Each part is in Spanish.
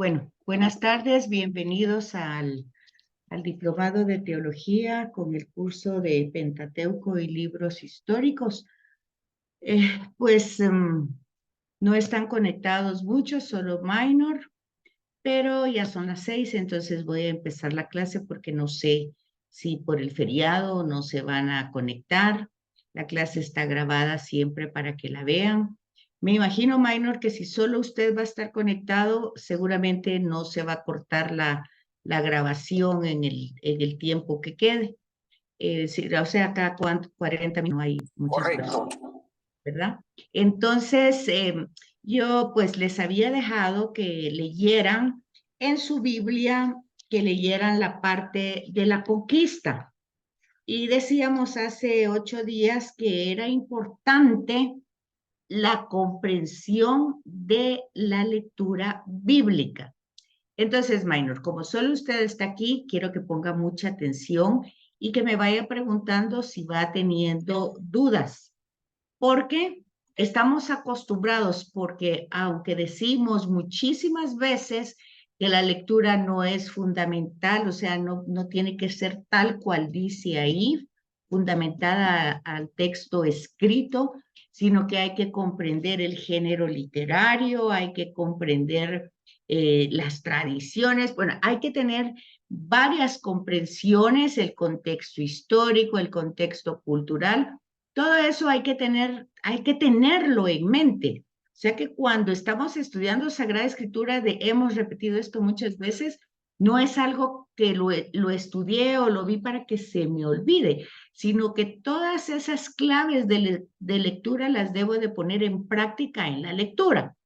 Bueno, buenas tardes, bienvenidos al Diplomado de Teología con el curso de Pentateuco y Libros Históricos. No están conectados muchos, solo Minor, pero ya son las 6, entonces voy a empezar la clase porque no sé si por el feriado no se van a conectar. La clase está grabada siempre para que la vean. Me imagino, Minor, que si solo usted va a estar conectado, seguramente no se va a cortar la grabación en el tiempo que quede. O sea, cada 40 minutos hay muchas Correcto. personas, ¿verdad? Entonces, yo pues les había dejado que leyeran en su Biblia, que leyeran la parte de la conquista. Y decíamos hace 8 días que era importante la comprensión de la lectura bíblica. Entonces, Minor, como solo usted está aquí, quiero que ponga mucha atención y que me vaya preguntando si va teniendo dudas, porque estamos acostumbrados, porque aunque decimos muchísimas veces que la lectura no es fundamental, o sea, no tiene que ser tal cual dice ahí, fundamentada al texto escrito, sino que hay que comprender el género literario, hay que comprender las tradiciones, bueno, hay que tener varias comprensiones, el contexto histórico, el contexto cultural, todo eso hay que tenerlo en mente. O sea que cuando estamos estudiando Sagrada Escritura, hemos repetido esto muchas veces, no es algo que lo estudié o lo vi para que se me olvide, sino que todas esas claves de lectura las debo de poner en práctica en la lectura.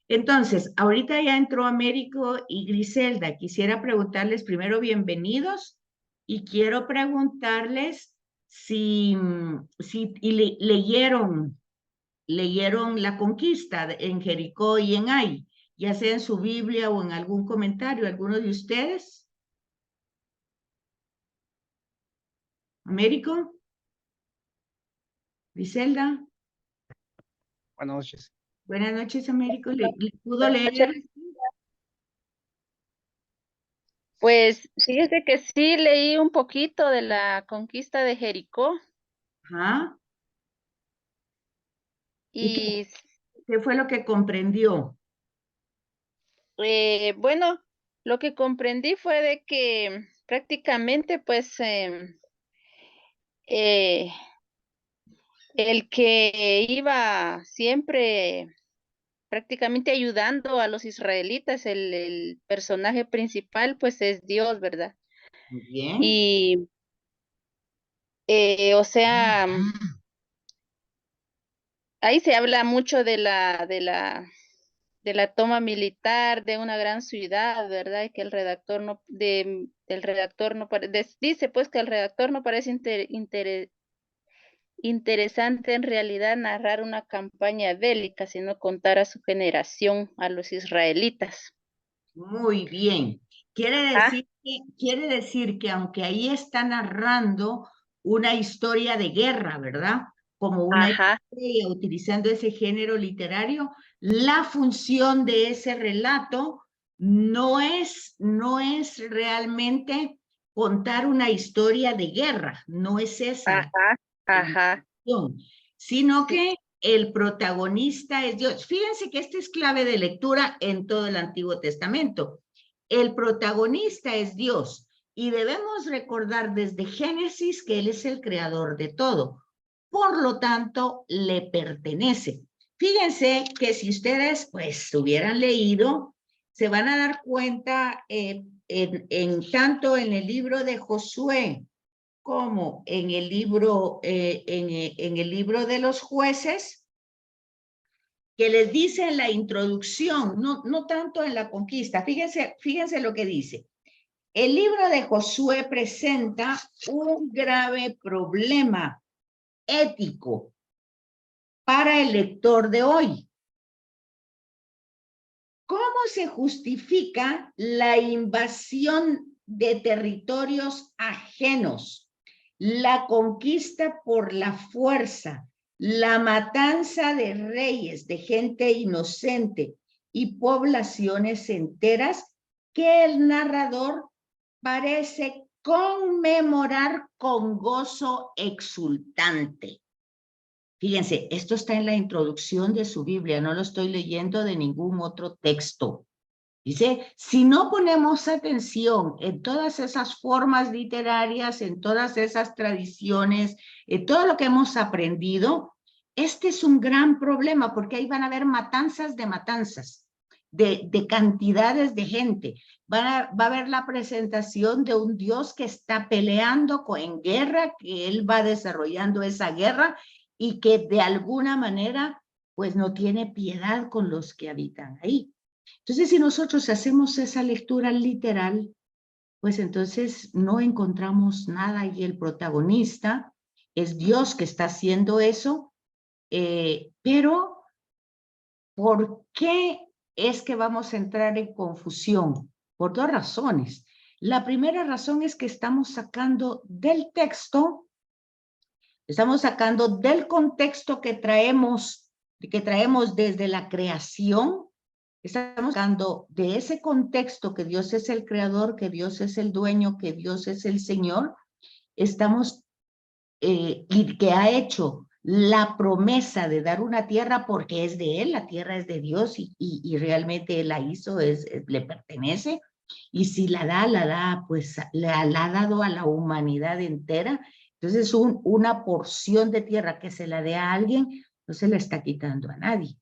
Entonces, ahorita ya entró Américo y Griselda. Quisiera preguntarles primero bienvenidos y quiero preguntarles si leyeron La Conquista en Jericó y en Ai, ya sea en su Biblia o en algún comentario, ¿alguno de ustedes? ¿Américo? ¿Griselda? Buenas noches. Buenas noches, Américo. ¿Le pudo Buenas noches. leer? Pues fíjese que sí leí un poquito de la conquista de Jericó Ajá. ¿Y y qué fue lo que comprendió? bueno, lo que comprendí fue de que prácticamente pues eh, el que iba siempre prácticamente ayudando a los israelitas, el personaje principal pues es Dios, ¿verdad? Muy bien. Y o sea, ahí se habla mucho de la toma militar de una gran ciudad, ¿verdad? Y que el redactor dice pues que el redactor no parece interesante en realidad narrar una campaña bélica, sino contar a su generación, a los israelitas. Muy bien. Ah, Quiere decir que aunque ahí está narrando una historia de guerra, ¿verdad? Como una ajá, historia utilizando ese género literario, la función de ese relato no es realmente contar una historia de guerra, no es esa ajá, la ajá, intención, sino sí, que el protagonista es Dios. Fíjense que esta es clave de lectura en todo el Antiguo Testamento. El protagonista es Dios y debemos recordar desde Génesis que Él es el creador de todo. Por lo tanto, le pertenece. Fíjense que si ustedes pues hubieran leído, se van a dar cuenta tanto en el libro de Josué como en el libro de los jueces, que les dice en la introducción, no tanto en la conquista. Fíjense lo que dice. El libro de Josué presenta un grave problema ético para el lector de hoy. ¿Cómo se justifica la invasión de territorios ajenos, la conquista por la fuerza, la matanza de reyes, de gente inocente y poblaciones enteras que el narrador parece conmemorar con gozo exultante. Fíjense, esto está en la introducción de su Biblia, no lo estoy leyendo de ningún otro texto. Dice, si no ponemos atención en todas esas formas literarias, en todas esas tradiciones, en todo lo que hemos aprendido, este es un gran problema porque ahí van a haber matanzas de matanzas, de cantidades de gente. Va a haber la presentación de un Dios que está peleando en guerra, que él va desarrollando esa guerra y que de alguna manera pues no tiene piedad con los que habitan ahí. Entonces, si nosotros hacemos esa lectura literal, pues entonces no encontramos nada y el protagonista es Dios que está haciendo eso, pero ¿por qué es que vamos a entrar en confusión? Por dos razones. La primera razón es que estamos sacando del texto, estamos sacando del contexto que traemos desde la creación. Estamos hablando de ese contexto que Dios es el creador, que Dios es el dueño, que Dios es el Señor. Estamos, y que ha hecho la promesa de dar una tierra porque es de Él, la tierra es de Dios y realmente Él la hizo, le pertenece. Y si la da, pues la ha dado a la humanidad entera. Entonces, una porción de tierra que se la dé a alguien, no se la está quitando a nadie,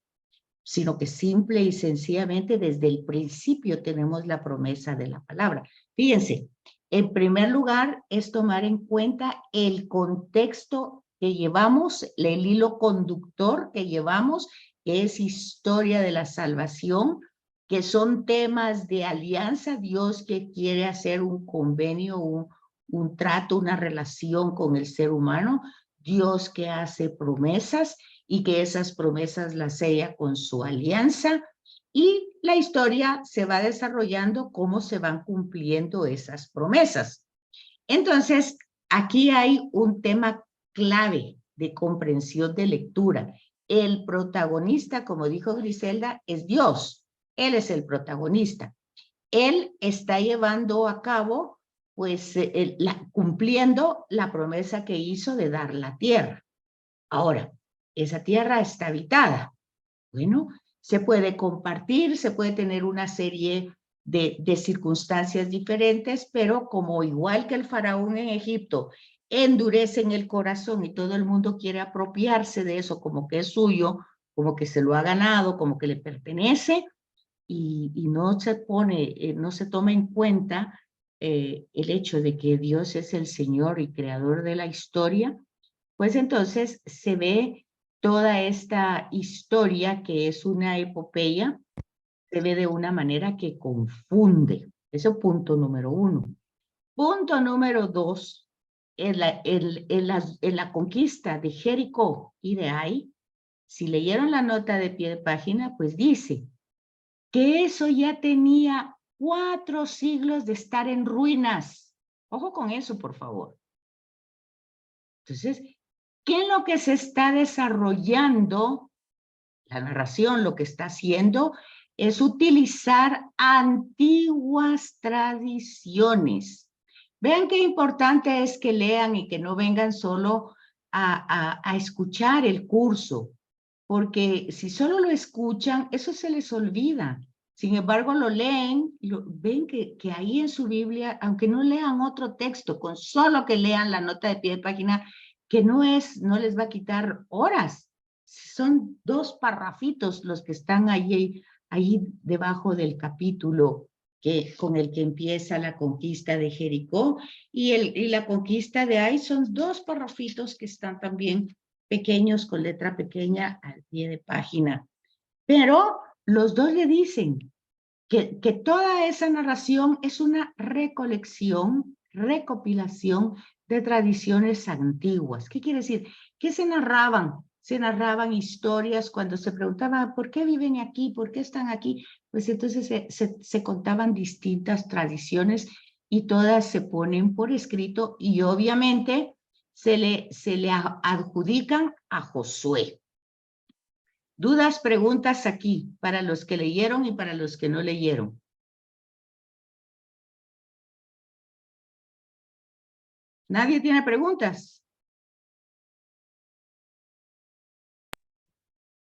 sino que simple y sencillamente desde el principio tenemos la promesa de la palabra. Fíjense, en primer lugar es tomar en cuenta el contexto que llevamos, el hilo conductor que llevamos, que es historia de la salvación, que son temas de alianza, Dios que quiere hacer un convenio, un trato, una relación con el ser humano, Dios que hace promesas y que esas promesas las sella con su alianza, y la historia se va desarrollando cómo se van cumpliendo esas promesas. Entonces, aquí hay un tema clave de comprensión de lectura. El protagonista, como dijo Griselda, es Dios. Él es el protagonista. Él está llevando a cabo, pues, cumpliendo la promesa que hizo de dar la tierra. Ahora, esa tierra está habitada. Bueno, se puede compartir, se puede tener una serie de circunstancias diferentes, pero como igual que el faraón en Egipto, endurecen el corazón y todo el mundo quiere apropiarse de eso como que es suyo, como que se lo ha ganado, como que le pertenece, y no se pone, no se toma en cuenta el hecho de que Dios es el Señor y creador de la historia, pues entonces se ve toda esta historia que es una epopeya, se ve de una manera que confunde. Ese es punto número uno. Punto número dos, en la conquista de Jericó y de Ai, si leyeron la nota de pie de página, pues dice que eso ya tenía 4 siglos de estar en ruinas. Ojo con eso, por favor. Entonces, ¿qué es lo que se está desarrollando? La narración lo que está haciendo es utilizar antiguas tradiciones. Vean qué importante es que lean y que no vengan solo a escuchar el curso, porque si solo lo escuchan, eso se les olvida. Sin embargo, lo leen, ven que ahí en su Biblia, aunque no lean otro texto, con solo que lean la nota de pie de página, que no les va a quitar horas. Son 2 parrafitos los que están ahí debajo del capítulo con el que empieza la conquista de Jericó, y la conquista de Ai son 2 parrafitos que están también pequeños con letra pequeña al pie de página. Pero los 2 le dicen que toda esa narración es una recopilación de tradiciones antiguas. ¿Qué quiere decir? ¿Qué se narraban? Se narraban historias cuando se preguntaba ¿por qué viven aquí? ¿Por qué están aquí? Pues entonces se contaban distintas tradiciones y todas se ponen por escrito y obviamente se le adjudican a Josué. Dudas, preguntas aquí, para los que leyeron y para los que no leyeron. ¿Nadie tiene preguntas?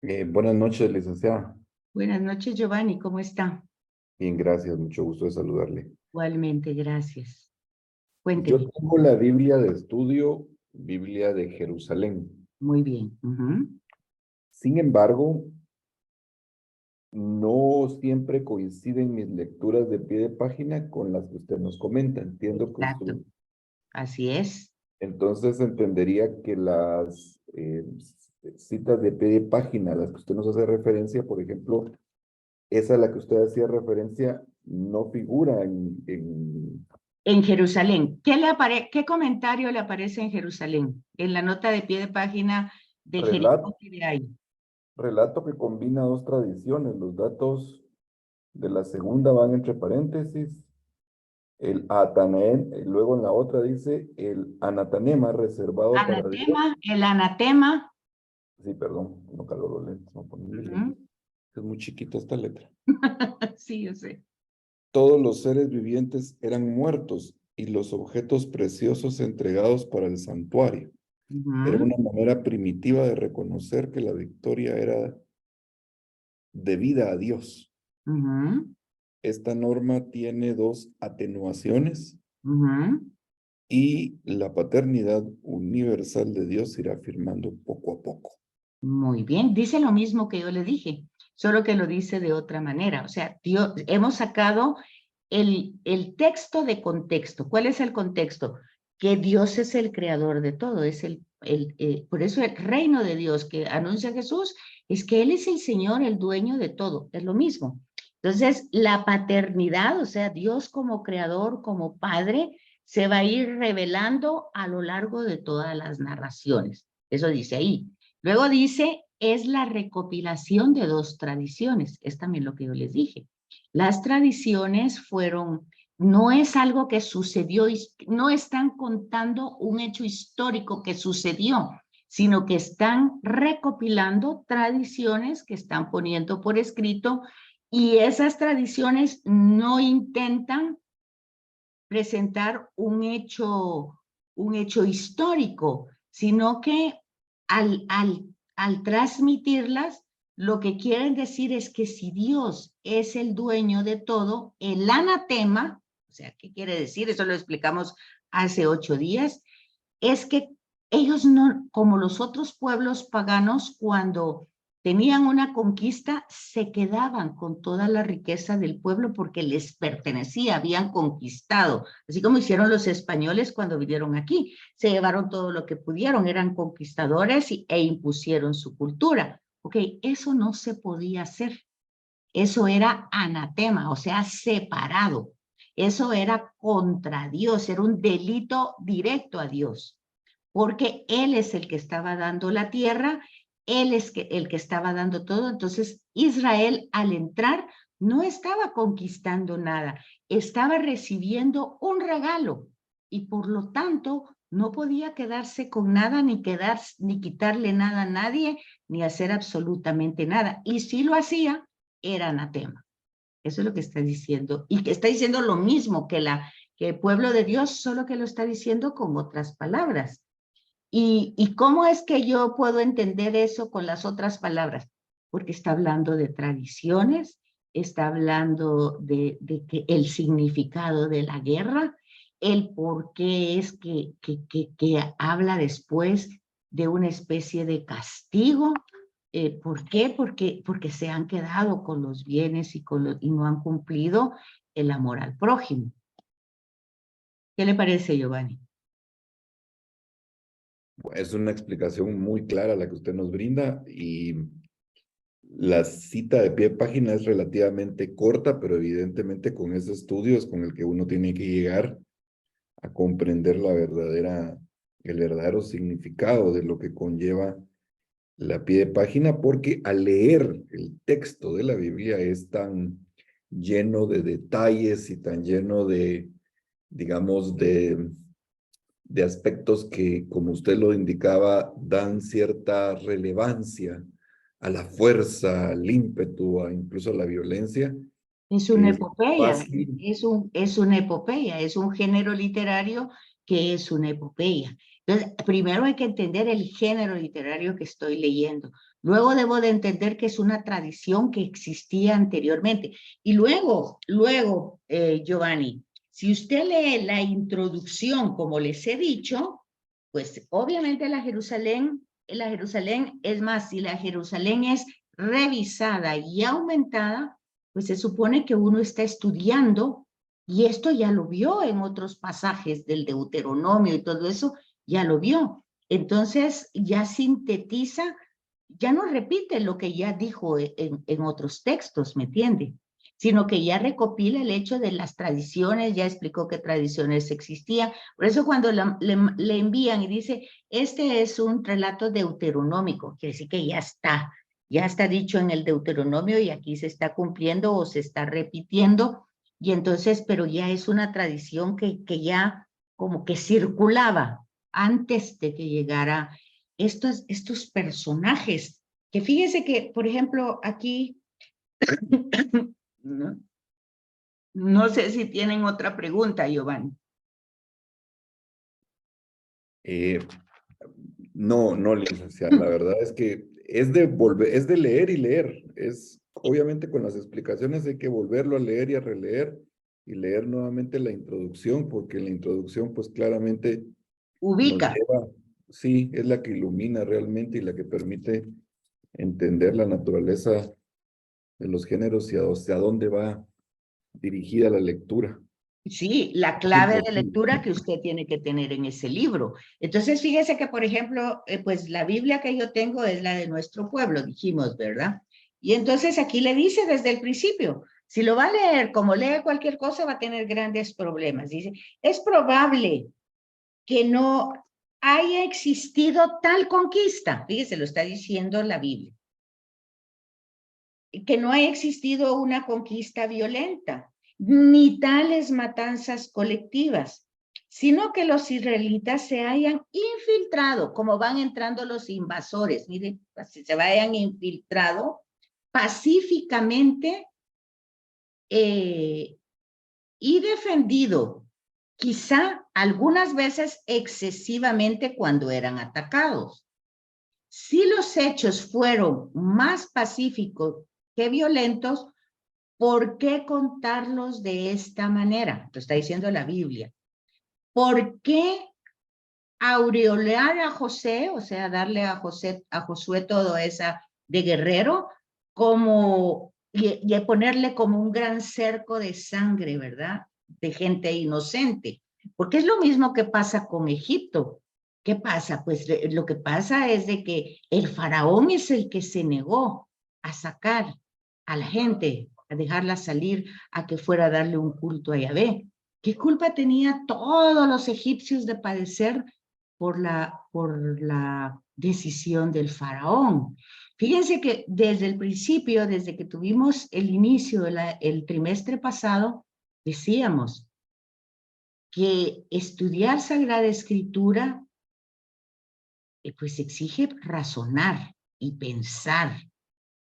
Buenas noches, licenciada. Buenas noches, Giovanni, ¿cómo está? Bien, gracias, mucho gusto de saludarle. Igualmente, gracias. Yo Cuénteme. tengo la Biblia de estudio, Biblia de Jerusalén. Muy bien. Sin embargo, no siempre coinciden mis lecturas de pie de página con las que usted nos comenta. Entiendo que Exacto. Así es. entonces entendería que las citas de pie de página a las que usted nos hace referencia, por ejemplo, esa a la que usted hacía referencia, no figura En Jerusalén. ¿Qué comentario le aparece en Jerusalén? En la nota de pie de página de Jericó que de ahí. relato que combina dos tradiciones. Los datos de la segunda van entre paréntesis. El Atanaén, luego en la otra dice el anatanema reservado para Dios. El anatema. Sí, perdón, no caló los lentes, no ponen mis Ujú. lentes. Es muy chiquita esta letra. Sí, yo sé. Todos los seres vivientes eran muertos y los objetos preciosos entregados para el santuario. Era Ujú, una manera primitiva de reconocer que la victoria era debida a Dios. ujú, Esta norma tiene dos atenuaciones ujú. y la paternidad universal de Dios se irá afirmando poco a poco. Muy bien. Dice lo mismo que yo le dije, solo que lo dice de otra manera. O sea, hemos sacado el texto de contexto. ¿Cuál es el contexto? Que Dios es el creador de todo, por eso el reino de Dios que anuncia Jesús es que Él es el Señor, el dueño de todo, es lo mismo. Entonces, la paternidad, o sea, Dios como creador, como padre, se va a ir revelando a lo largo de todas las narraciones. Eso dice ahí. Luego dice, es la recopilación de dos tradiciones, es también lo que yo les dije. Las tradiciones no es algo que sucedió, no están contando un hecho histórico que sucedió, sino que están recopilando tradiciones que están poniendo por escrito y esas tradiciones no intentan presentar un hecho histórico, sino que al transmitirlas, lo que quieren decir es que si Dios es el dueño de todo, el anatema, o sea, ¿qué quiere decir? Eso lo explicamos hace 8 días, es que ellos no, como los otros pueblos paganos, cuando tenían una conquista, se quedaban con toda la riqueza del pueblo porque les pertenecía, habían conquistado, así como hicieron los españoles cuando vinieron aquí, se llevaron todo lo que pudieron, eran conquistadores e impusieron su cultura. Ok, eso no se podía hacer, eso era anatema, o sea, separado, eso era contra Dios, era un delito directo a Dios, porque Él es el que estaba dando la tierra, Él es el que estaba dando todo. Entonces, Israel al entrar no estaba conquistando nada, estaba recibiendo un regalo y por lo tanto no podía quedarse con nada, ni quitarle nada a nadie, ni hacer absolutamente nada. Y si lo hacía, era anatema. Eso es lo que está diciendo. Y que está diciendo lo mismo que el pueblo de Dios, solo que lo está diciendo con otras palabras. ¿Y cómo es que yo puedo entender eso con las otras palabras? Porque está hablando de tradiciones, está hablando de que el significado de la guerra, el por qué es que habla después de una especie de castigo. ¿Por qué? Porque se han quedado con los bienes y no han cumplido el amor al prójimo. ¿Qué le parece, Giovanni? Es una explicación muy clara la que usted nos brinda y la cita de pie de página es relativamente corta, pero evidentemente con ese estudio es con el que uno tiene que llegar a comprender el verdadero significado de lo que conlleva la pie de página, porque al leer el texto de la Biblia es tan lleno de detalles y tan lleno de, digamos, de aspectos que, como usted lo indicaba, dan cierta relevancia a la fuerza, al ímpetu, incluso a la violencia. Es una Es epopeya, fácil. es una epopeya, es un género literario que es una epopeya. Entonces, primero hay que entender el género literario que estoy leyendo. Luego debo de entender que es una tradición que existía anteriormente. Y luego, Giovanni, si usted lee la introducción, como les he dicho, pues obviamente la Jerusalén es más, si la Jerusalén es revisada y aumentada, pues se supone que uno está estudiando, y esto ya lo vio en otros pasajes del Deuteronomio y todo eso, ya lo vio. Entonces ya sintetiza, ya no repite lo que ya dijo en otros textos, ¿me entiende? Sino que ya recopila el hecho de las tradiciones, ya explicó qué tradiciones existían. Por eso cuando le envían y dice, este es un relato deuteronómico, quiere decir que ya está dicho en el Deuteronomio y aquí se está cumpliendo o se está repitiendo, y entonces, pero ya es una tradición que ya como que circulaba antes de que llegara estos personajes, que fíjese que, por ejemplo, aquí, no sé si tienen otra pregunta, Giovanni. No, licenciada, la verdad es que es de leer y leer. Obviamente con las explicaciones hay que volverlo a leer y a releer y leer nuevamente la introducción, porque la introducción pues claramente nos Ubica. lleva, sí, es la que ilumina realmente y la que permite entender la naturaleza de los géneros y hacia dónde va dirigida la lectura. Sí, la clave de lectura que usted tiene que tener en ese libro. Entonces, fíjese que, por ejemplo, pues la Biblia que yo tengo es la de nuestro pueblo, dijimos, ¿verdad? Y entonces aquí le dice desde el principio, si lo va a leer como lee cualquier cosa, va a tener grandes problemas. Dice, es probable que no haya existido tal conquista. Fíjese, lo está diciendo la Biblia. Que no haya existido una conquista violenta, ni tales matanzas colectivas, sino que los israelitas se hayan infiltrado, como van entrando los invasores, miren, se vayan infiltrado pacíficamente y defendido, quizá algunas veces excesivamente cuando eran atacados. Si los hechos fueron más pacíficos que violentos, ¿por qué contarlos de esta manera? Lo está diciendo la Biblia. ¿Por qué aureolear a José, o sea, darle a Josué todo esa de guerrero, y ponerle como un gran cerco de sangre, ¿verdad? De gente inocente. Porque es lo mismo que pasa con Egipto. ¿Qué pasa? Pues lo que pasa es de que el faraón es el que se negó a sacar a la gente, a dejarla salir, a que fuera a darle un culto a Yahvé. ¿Qué culpa tenía todos los egipcios de padecer por la decisión del faraón? Fíjense que desde el principio, desde que tuvimos el inicio el trimestre pasado, decíamos que estudiar Sagrada Escritura pues exige razonar y pensar.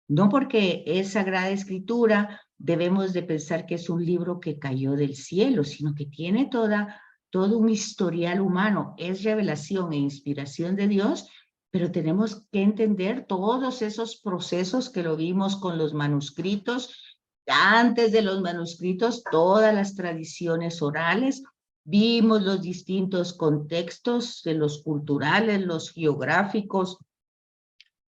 No porque es Sagrada Escritura debemos de pensar que es un libro que cayó del cielo, sino que tiene todo un historial humano, es revelación e inspiración de Dios, pero tenemos que entender todos esos procesos que lo vimos con los manuscritos, antes de los manuscritos, todas las tradiciones orales, vimos los distintos contextos, de los culturales, los geográficos,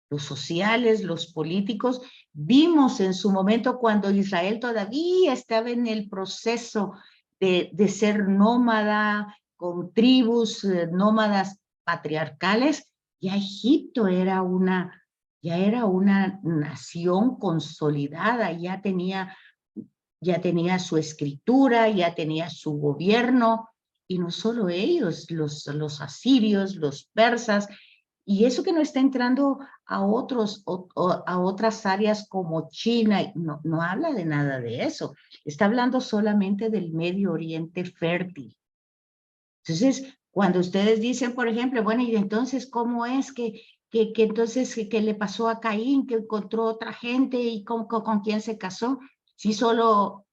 los sociales, los políticos. Vimos en su momento cuando Israel todavía estaba en el proceso de ser nómada, con tribus nómadas patriarcales, ya Egipto ya era una nación consolidada, ya tenía su escritura, ya tenía su gobierno, y no solo ellos, los asirios, los persas, y eso que no está entrando a otras áreas como China, no habla de nada de eso, está hablando solamente del Medio Oriente fértil. Entonces, cuando ustedes dicen, por ejemplo, bueno, y entonces, ¿cómo es que que entonces, que le pasó a Caín, que encontró otra gente y con quién se casó. Si solo,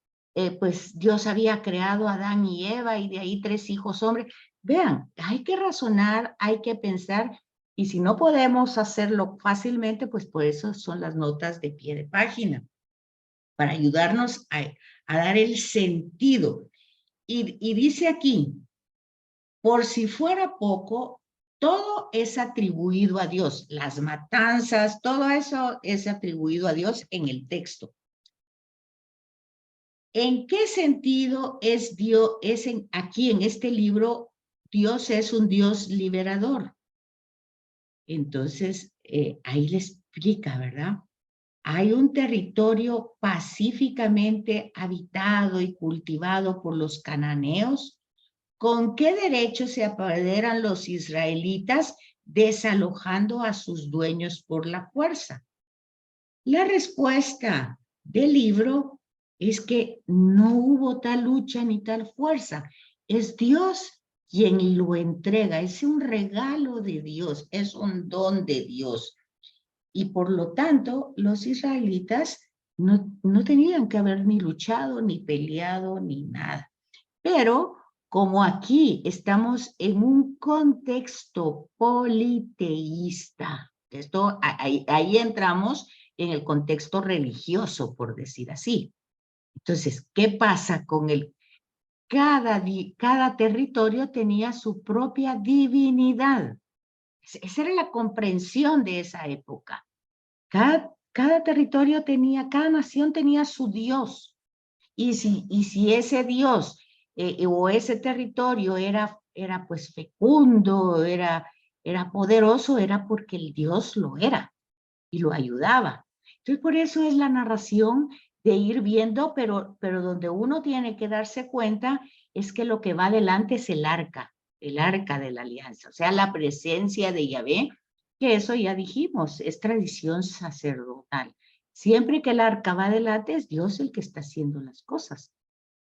pues Dios había creado a Adán y Eva y de ahí 3 hijos hombres. Vean, hay que razonar, hay que pensar, y si no podemos hacerlo fácilmente, pues por eso son las notas de pie de página, para ayudarnos a dar el sentido. Y dice aquí, por si fuera poco, todo es atribuido a Dios. Las matanzas, todo eso es atribuido a Dios en el texto. ¿En qué sentido es Dios, aquí en este libro, Dios es un Dios liberador? Entonces, ahí le explica, ¿verdad? Hay un territorio pacíficamente habitado y cultivado por los cananeos. ¿Con qué derecho se apoderan los israelitas desalojando a sus dueños por la fuerza? La respuesta del libro es que no hubo tal lucha ni tal fuerza. Es Dios quien lo entrega. Es un regalo de Dios, es un don de Dios. Y por lo tanto, los israelitas no tenían que haber ni luchado, ni peleado, ni nada. Pero como aquí estamos en un contexto politeísta, ahí entramos en el contexto religioso, por decir así. Entonces, ¿qué pasa con cada territorio tenía su propia divinidad? Esa era la comprensión de esa época. Cada territorio tenía, cada nación tenía su Dios. Y si ese Dios o ese territorio era pues fecundo, era poderoso, era porque el Dios lo era y lo ayudaba. Entonces, por eso es la narración de ir viendo, pero donde uno tiene que darse cuenta es que lo que va adelante es el arca de la alianza, o sea, la presencia de Yahvé, que eso ya dijimos, es tradición sacerdotal. Siempre que el arca va adelante es Dios el que está haciendo las cosas.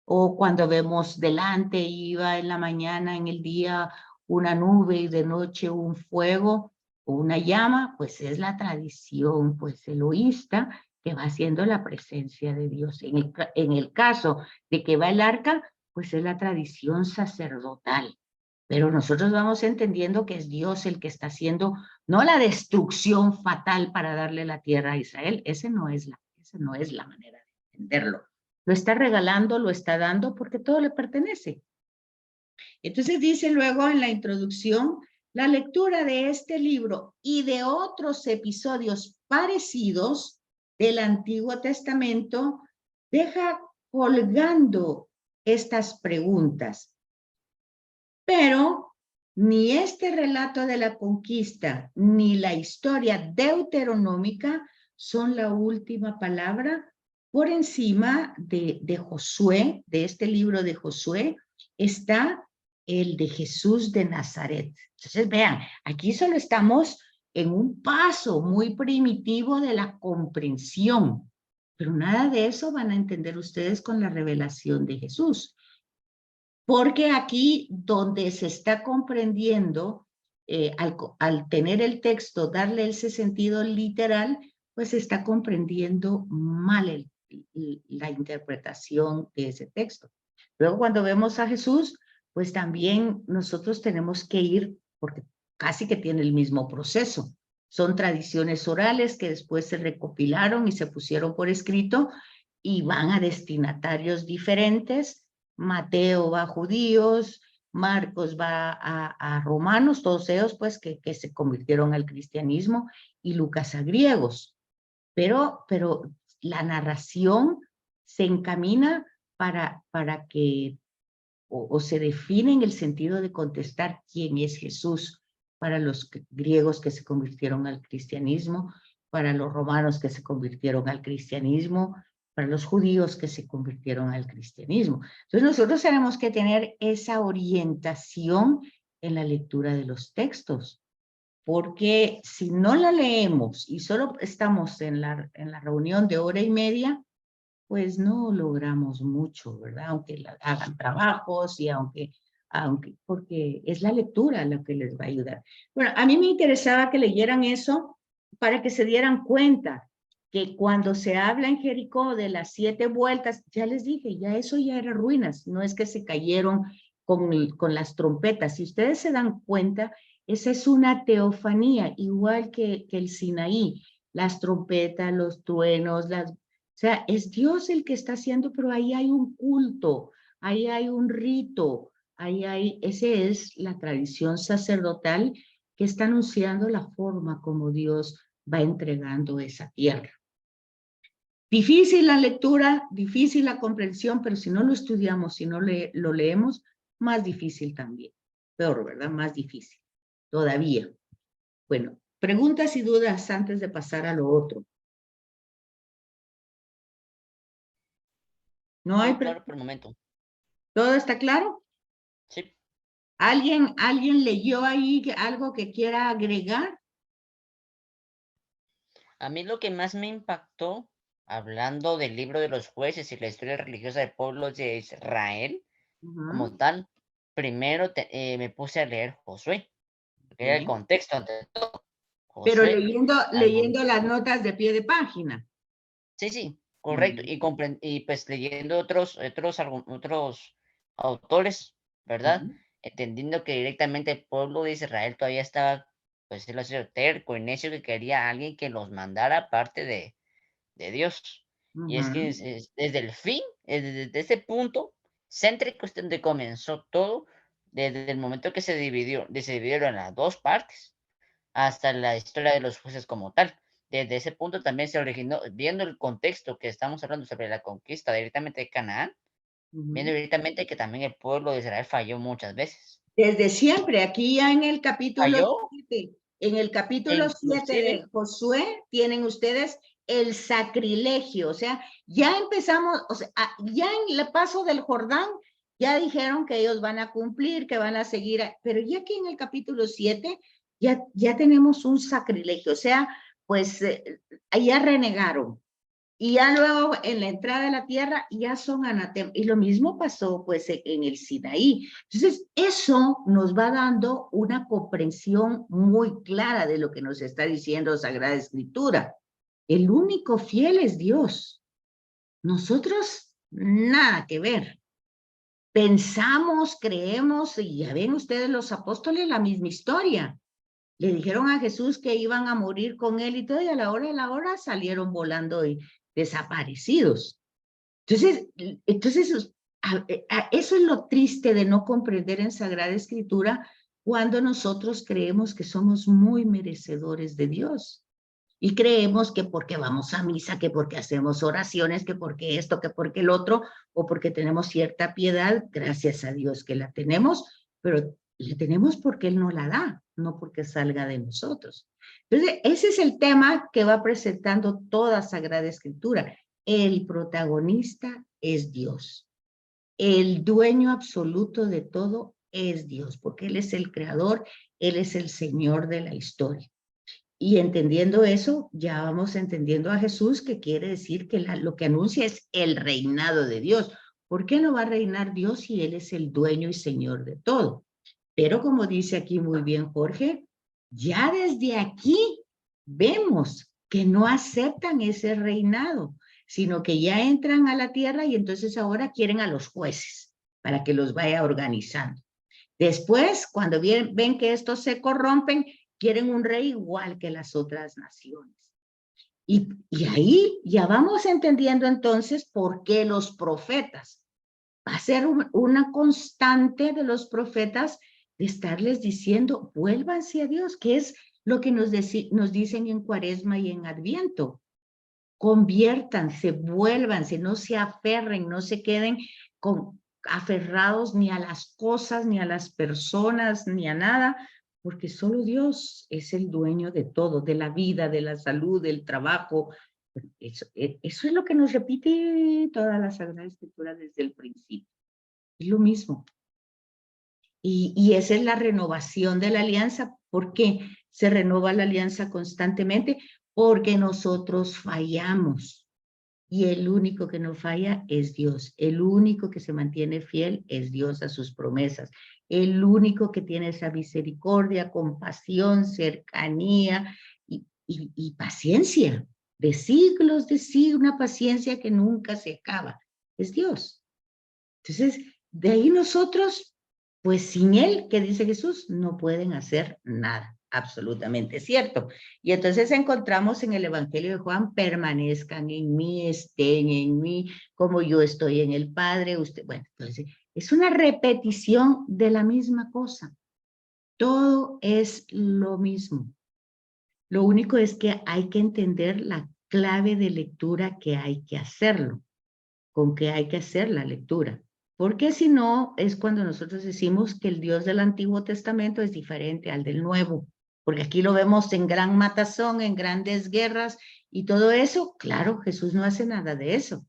O cuando vemos delante iba en la mañana, en el día, una nube y de noche un fuego o una llama, pues es la tradición pues eloísta que va haciendo la presencia de Dios. En el caso de que va el arca, pues es la tradición sacerdotal. Pero nosotros vamos entendiendo que es Dios el que está haciendo, no la destrucción fatal para darle la tierra a Israel, esa no es la manera de entenderlo. Lo está regalando, lo está dando porque todo le pertenece. Entonces dice luego en la introducción, la lectura de este libro y de otros episodios parecidos del Antiguo Testamento deja colgando estas preguntas. Pero ni este relato de la conquista ni la historia deuteronómica son la última palabra. Por encima de Josué, de este libro de Josué, está el de Jesús de Nazaret. Entonces, vean, aquí solo estamos en un paso muy primitivo de la comprensión, pero nada de eso van a entender ustedes con la revelación de Jesús. Porque aquí donde se está comprendiendo, al tener el texto, darle ese sentido literal, pues se está comprendiendo mal la interpretación de ese texto. Luego cuando vemos a Jesús, pues también nosotros tenemos que ir, porque casi que tiene el mismo proceso. Son tradiciones orales que después se recopilaron y se pusieron por escrito y van a destinatarios diferentes. Mateo va a judíos, Marcos va a romanos, todos ellos pues que se convirtieron al cristianismo, y Lucas a griegos. Pero la narración se encamina para que, o se define en el sentido de contestar quién es Jesús para los griegos que se convirtieron al cristianismo, para los romanos que se convirtieron al cristianismo, para los judíos que se convirtieron al cristianismo. Entonces nosotros tenemos que tener esa orientación en la lectura de los textos, porque si no la leemos y solo estamos en la reunión de hora y media, pues no logramos mucho, ¿verdad? Aunque hagan trabajos y aunque porque es la lectura lo que les va a ayudar. Bueno, a mí me interesaba que leyeran eso para que se dieran cuenta que cuando se habla en Jericó de las 7 vueltas, ya les dije, ya eso ya era ruinas, no es que se cayeron con las trompetas. Si ustedes se dan cuenta, esa es una teofanía, igual que el Sinaí, las trompetas, los truenos, o sea, es Dios el que está haciendo, pero ahí hay un culto, ahí hay un rito, esa es la tradición sacerdotal que está anunciando la forma como Dios va entregando esa tierra. Difícil la lectura, difícil la comprensión, pero si no lo estudiamos, si no lo leemos, más difícil también. Peor, ¿verdad? Más difícil. Todavía. Bueno, preguntas y dudas antes de pasar a lo otro. ¿No hay? Claro, por el momento. ¿Todo está claro? Sí. ¿Alguien leyó ahí algo que quiera agregar? A mí lo que más me impactó, hablando del libro de los jueces y la historia religiosa de pueblos de Israel, como tal, primero me puse a leer Josué, que era el contexto ante todo. Pero Josué, leyendo las notas de pie de página. sí, correcto, y pues leyendo otros autores, ¿verdad? Entendiendo que directamente el pueblo de Israel todavía estaba, pues decirlo así, terco y necio, que quería a alguien que los mandara aparte de Dios. Y es que desde el fin, desde ese punto céntrico es donde comenzó todo, desde el momento que se dividieron en las dos partes, hasta la historia de los jueces como tal. Desde ese punto también se originó, viendo el contexto que estamos hablando sobre la conquista directamente de Canaán, viendo directamente que también el pueblo de Israel falló muchas veces. Desde siempre, aquí ya en el capítulo Falló, 7, en el capítulo 7 de Josué, tienen ustedes el sacrilegio, o sea, ya empezamos, o sea, ya en el paso del Jordán, ya dijeron que ellos van a cumplir, que van a seguir, pero ya aquí en el capítulo 7, ya tenemos un sacrilegio, o sea, pues allá renegaron. Y ya luego en la entrada de la tierra ya son anatemas. Y lo mismo pasó pues en el Sinaí. Entonces eso nos va dando una comprensión muy clara de lo que nos está diciendo Sagrada Escritura. El único fiel es Dios. Nosotros nada que ver. Pensamos, creemos, y ya ven ustedes los apóstoles la misma historia. Le dijeron a Jesús que iban a morir con él y todo, y a la hora de la hora salieron volando y desaparecidos. Entonces eso es lo triste de no comprender en Sagrada Escritura cuando nosotros creemos que somos muy merecedores de Dios. Y creemos que porque vamos a misa, que porque hacemos oraciones, que porque esto, que porque el otro, o porque tenemos cierta piedad, gracias a Dios que la tenemos, pero la tenemos porque Él nos la da, no porque salga de nosotros. Entonces, ese es el tema que va presentando toda Sagrada Escritura. El protagonista es Dios. El dueño absoluto de todo es Dios, porque Él es el creador, Él es el Señor de la historia. Y entendiendo eso, ya vamos entendiendo a Jesús, que quiere decir que lo que anuncia es el reinado de Dios. ¿Por qué no va a reinar Dios si Él es el dueño y Señor de todo? Pero como dice aquí muy bien Jorge, ya desde aquí vemos que no aceptan ese reinado, sino que ya entran a la tierra y entonces ahora quieren a los jueces para que los vaya organizando. Después, cuando ven que estos se corrompen, quieren un rey igual que las otras naciones. Y ahí ya vamos entendiendo entonces por qué los profetas. Va a ser una constante de los profetas de estarles diciendo, vuélvanse a Dios, que es lo que nos dicen en Cuaresma y en Adviento. Conviértanse, vuélvanse, no se aferren, no se queden aferrados ni a las cosas, ni a las personas, ni a nada, porque solo Dios es el dueño de todo, de la vida, de la salud, del trabajo. Eso es lo que nos repite toda la Sagrada Escritura desde el principio. Es lo mismo. Y esa es la renovación de la alianza. ¿Por qué se renova la alianza constantemente? Porque nosotros fallamos. Y el único que no falla es Dios. El único que se mantiene fiel es Dios a sus promesas. El único que tiene esa misericordia, compasión, cercanía y paciencia. De siglos, una paciencia que nunca se acaba. Es Dios. Entonces, de ahí nosotros, pues sin Él, que dice Jesús, no pueden hacer nada. Absolutamente cierto. Y entonces encontramos en el Evangelio de Juan, permanezcan en mí, estén en mí, como yo estoy en el Padre, usted, bueno, entonces es una repetición de la misma cosa. Todo es lo mismo. Lo único es que hay que entender la clave de lectura que hay que hacerlo, con que hay que hacer la lectura. Porque si no, es cuando nosotros decimos que el Dios del Antiguo Testamento es diferente al del Nuevo. Porque aquí lo vemos en gran matazón, en grandes guerras y todo eso. Claro, Jesús no hace nada de eso.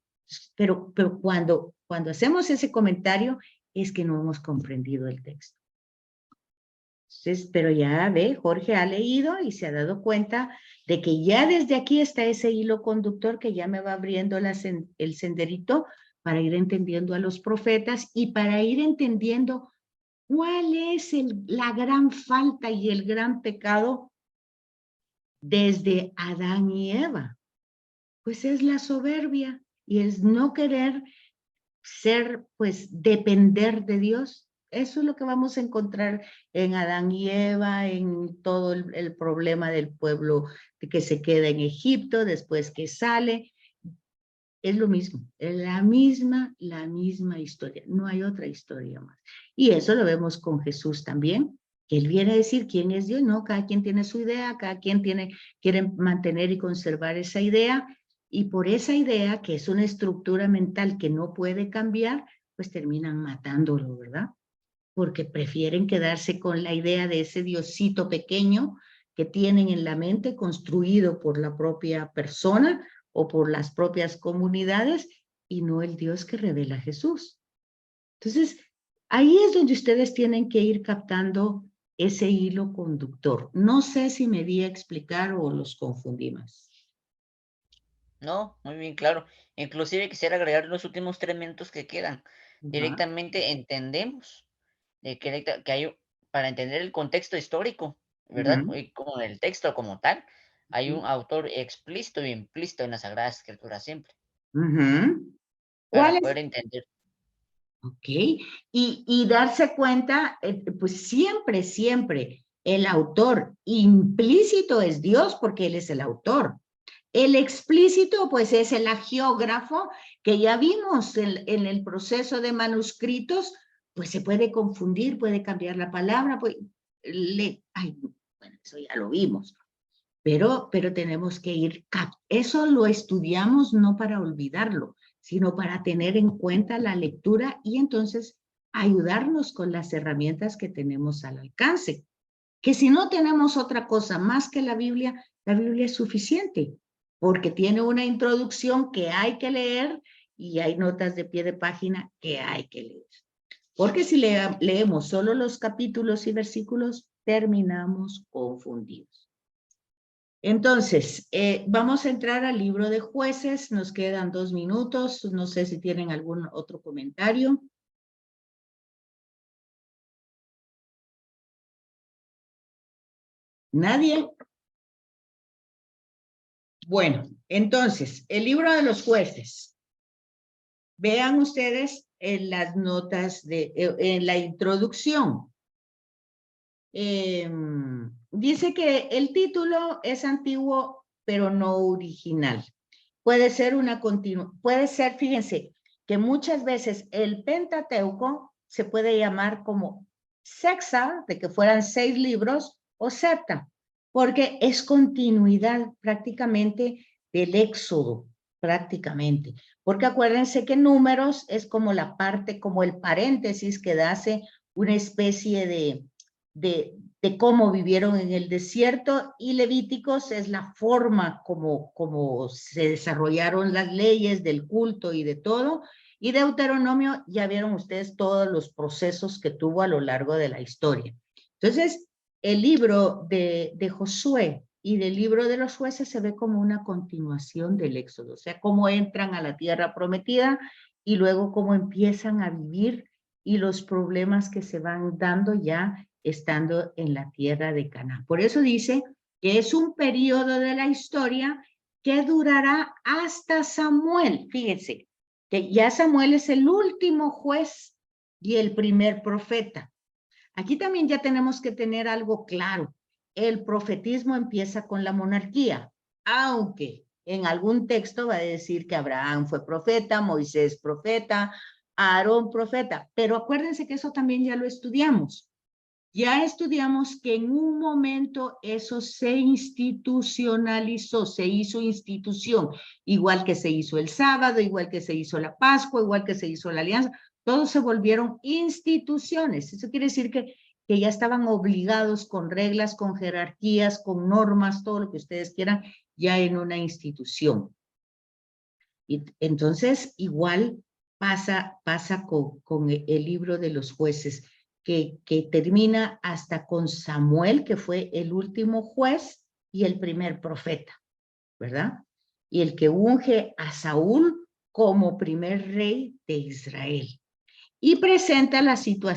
Pero cuando hacemos ese comentario es que no hemos comprendido el texto. Entonces, pero ya ve, Jorge ha leído y se ha dado cuenta de que ya desde aquí está ese hilo conductor que ya me va abriendo el senderito para ir entendiendo a los profetas y para ir entendiendo cuál es la gran falta y el gran pecado desde Adán y Eva. Pues es la soberbia y es no querer ser, pues, depender de Dios. Eso es lo que vamos a encontrar en Adán y Eva, en todo el problema del pueblo que se queda en Egipto, después que sale. Es lo mismo, es la misma historia, no hay otra historia más. Y eso lo vemos con Jesús también, que Él viene a decir quién es Dios, no, cada quien tiene su idea, cada quien quiere mantener y conservar esa idea, y por esa idea, que es una estructura mental que no puede cambiar, pues terminan matándolo, ¿verdad? Porque prefieren quedarse con la idea de ese diosito pequeño que tienen en la mente, construido por la propia persona o por las propias comunidades, y no el Dios que revela Jesús. Entonces, ahí es donde ustedes tienen que ir captando ese hilo conductor. No sé si me di a explicar o los confundí más. No, muy bien, claro. Inclusive quisiera agregar los últimos 3 minutos que quedan. Directamente entendemos que hay, para entender el contexto histórico, ¿verdad? Y como el texto como tal, hay un autor explícito y implícito en la Sagrada Escritura siempre, ¿Cuál para es? poder entender. Ok, y darse cuenta, pues siempre el autor implícito es Dios porque Él es el autor. El explícito, pues, es el agiógrafo que ya vimos en el proceso de manuscritos, pues se puede confundir, puede cambiar la palabra, pues, bueno, eso ya lo vimos, pero tenemos que ir, eso lo estudiamos no para olvidarlo, sino para tener en cuenta la lectura y entonces ayudarnos con las herramientas que tenemos al alcance. Que si no tenemos otra cosa más que la Biblia es suficiente, porque tiene una introducción que hay que leer y hay notas de pie de página que hay que leer. Porque si leemos solo los capítulos y versículos, terminamos confundidos. Entonces, vamos a entrar al libro de Jueces, nos quedan 2 minutos, no sé si tienen algún otro comentario. ¿Nadie? Bueno, entonces, el libro de los Jueces. Vean ustedes en las notas, en la introducción. Dice que el título es antiguo, pero no original. Puede ser fíjense, que muchas veces el Pentateuco se puede llamar como sexa, de que fueran 6 libros, o septa, porque es continuidad prácticamente del Éxodo, prácticamente. Porque acuérdense que Números es como la parte, como el paréntesis que hace una especie de cómo vivieron en el desierto, y Levíticos es la forma como se desarrollaron las leyes del culto y de todo, y Deuteronomio ya vieron ustedes todos los procesos que tuvo a lo largo de la historia. Entonces, el libro de Josué y del libro de los jueces se ve como una continuación del Éxodo, o sea, cómo entran a la tierra prometida y luego cómo empiezan a vivir y los problemas que se van dando ya estando en la tierra de Canaán. Por eso dice que es un periodo de la historia que durará hasta Samuel. Fíjense, que ya Samuel es el último juez y el primer profeta. Aquí también ya tenemos que tener algo claro. El profetismo empieza con la monarquía, aunque en algún texto va a decir que Abraham fue profeta, Moisés profeta, Aarón profeta, pero acuérdense que eso también ya lo estudiamos. Ya estudiamos que en un momento eso se institucionalizó, se hizo institución, igual que se hizo el sábado, igual que se hizo la Pascua, igual que se hizo la Alianza, todos se volvieron instituciones. Eso quiere decir que ya estaban obligados con reglas, con jerarquías, con normas, todo lo que ustedes quieran, ya en una institución. Y entonces, igual pasa con el libro de los jueces, que termina hasta con Samuel, que fue el último juez y el primer profeta, ¿verdad? Y el que unge a Saúl como primer rey de Israel. Y presenta la situación